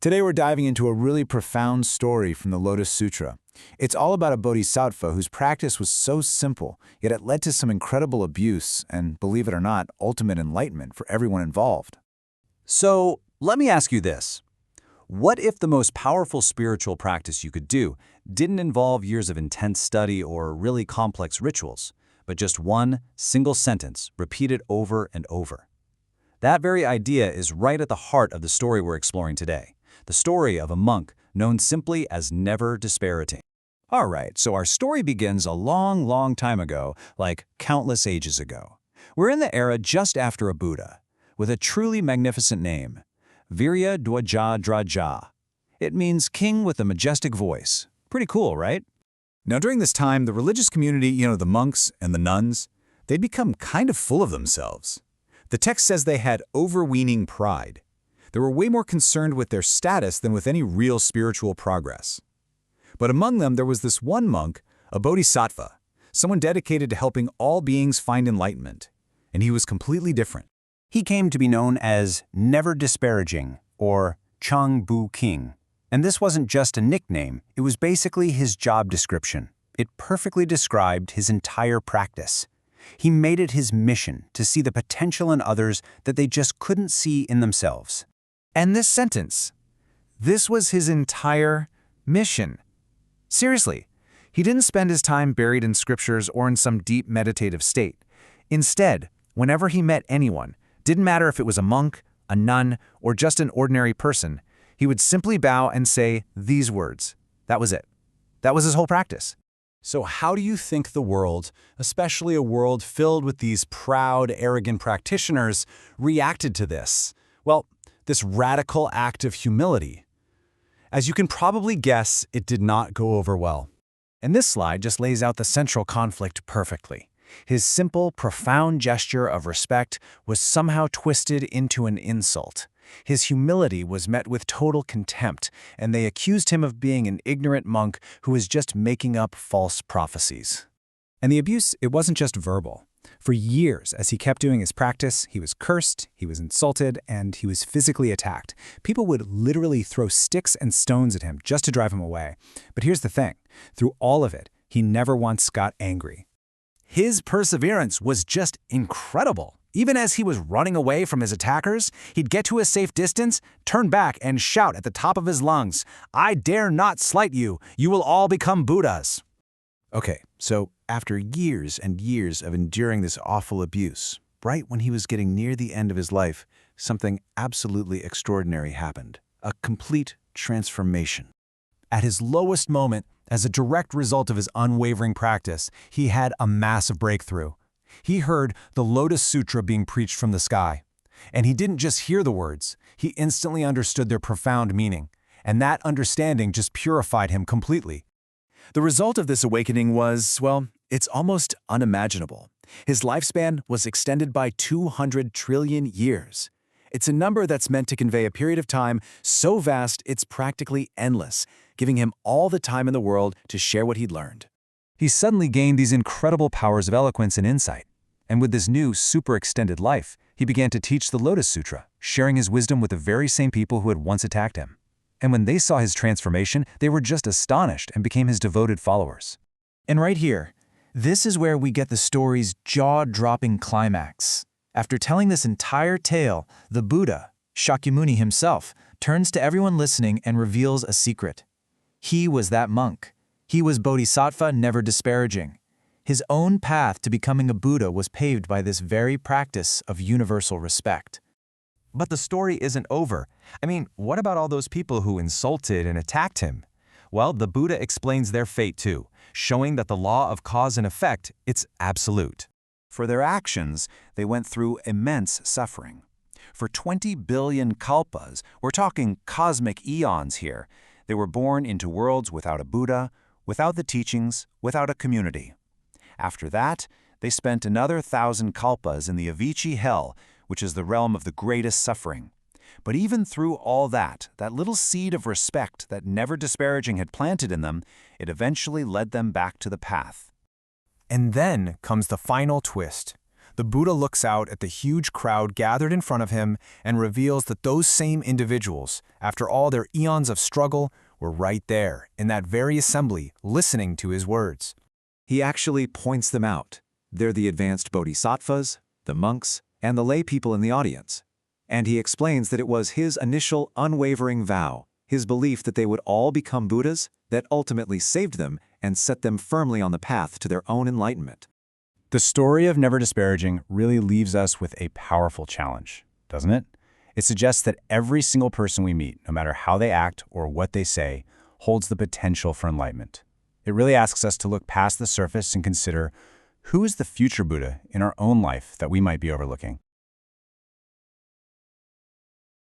Today we're diving into a really profound story from the Lotus Sutra. It's all about a bodhisattva whose practice was so simple, yet it led to some incredible abuse and, believe it or not, ultimate enlightenment for everyone involved. So, let me ask you this. What if the most powerful spiritual practice you could do didn't involve years of intense study or really complex rituals, but just one single sentence repeated over and over? That very idea is right at the heart of the story we're exploring today, the story of a monk known simply as Never Dispiriting. All right, so our story begins a long time ago, like countless ages ago. We're in the era just after a Buddha, with a truly magnificent name, Viryadhwaja. It means king with a majestic voice. Pretty cool, right? Now during this time, the religious community, the monks and the nuns, they'd become kind of full of themselves. The text says they had overweening pride. They were way more concerned with their status than with any real spiritual progress. But among them, there was this one monk, a bodhisattva, someone dedicated to helping all beings find enlightenment. And he was completely different. He came to be known as Never Disparaging, or Chang Bu King. And this wasn't just a nickname, it was basically his job description. It perfectly described his entire practice. He made it his mission to see the potential in others that they just couldn't see in themselves. And this sentence, this was his entire mission. Seriously, he didn't spend his time buried in scriptures or in some deep meditative state. Instead, whenever he met anyone, didn't matter if it was a monk, a nun, or just an ordinary person, he would simply bow and say these words. That was it. That was his whole practice. So how do you think the world, especially a world filled with these proud, arrogant practitioners, reacted to this? Well, this radical act of humility. As you can probably guess, it did not go over well. And this slide just lays out the central conflict perfectly. His simple, profound gesture of respect was somehow twisted into an insult. His humility was met with total contempt, and they accused him of being an ignorant monk who was just making up false prophecies. And the abuse, it wasn't just verbal. For years, as he kept doing his practice, he was cursed, he was insulted, and he was physically attacked. People would literally throw sticks and stones at him just to drive him away. But here's the thing. Through all of it, he never once got angry. His perseverance was just incredible. Even as he was running away from his attackers, he'd get to a safe distance, turn back, and shout at the top of his lungs, "I dare not slight you. You will all become Buddhas." Okay, so after years and years of enduring this awful abuse, right when he was getting near the end of his life, something absolutely extraordinary happened. A complete transformation. At his lowest moment, as a direct result of his unwavering practice, he had a massive breakthrough. He heard the Lotus Sutra being preached from the sky. And he didn't just hear the words, he instantly understood their profound meaning. And that understanding just purified him completely. The result of this awakening was, well, it's almost unimaginable. His lifespan was extended by 200 trillion years. It's a number that's meant to convey a period of time so vast it's practically endless, giving him all the time in the world to share what he'd learned. He suddenly gained these incredible powers of eloquence and insight. And with this new, super-extended life, he began to teach the Lotus Sutra, sharing his wisdom with the very same people who had once attacked him. And when they saw his transformation, they were just astonished and became his devoted followers. And right here, this is where we get the story's jaw-dropping climax. After telling this entire tale, the Buddha, Shakyamuni himself, turns to everyone listening and reveals a secret. He was that monk. He was Bodhisattva Never Disparaging. His own path to becoming a Buddha was paved by this very practice of universal respect. But the story isn't over. I mean, what about all those people who insulted and attacked him? Well, the Buddha explains their fate too, showing that the law of cause and effect, it's absolute. For their actions, they went through immense suffering. For 20 billion kalpas, we're talking cosmic eons here, they were born into worlds without a Buddha, without the teachings, without a community. After that, they spent another 1,000 kalpas in the Avicii hell, which is the realm of the greatest suffering. But even through all that little seed of respect that Never Disparaging had planted in them, it eventually led them back to the path. And then comes the final twist. the Buddha looks out at the huge crowd gathered in front of him and reveals that those same individuals, after all their eons of struggle, were right there, in that very assembly, listening to his words. He actually points them out. They're the advanced bodhisattvas, the monks, and the lay people in the audience. And he explains that it was his initial unwavering vow, his belief that they would all become Buddhas, that ultimately saved them and set them firmly on the path to their own enlightenment. The story of Never Disparaging really leaves us with a powerful challenge, doesn't it? It suggests that every single person we meet, no matter how they act or what they say, holds the potential for enlightenment. It really asks us to look past the surface and consider who is the future Buddha in our own life that we might be overlooking.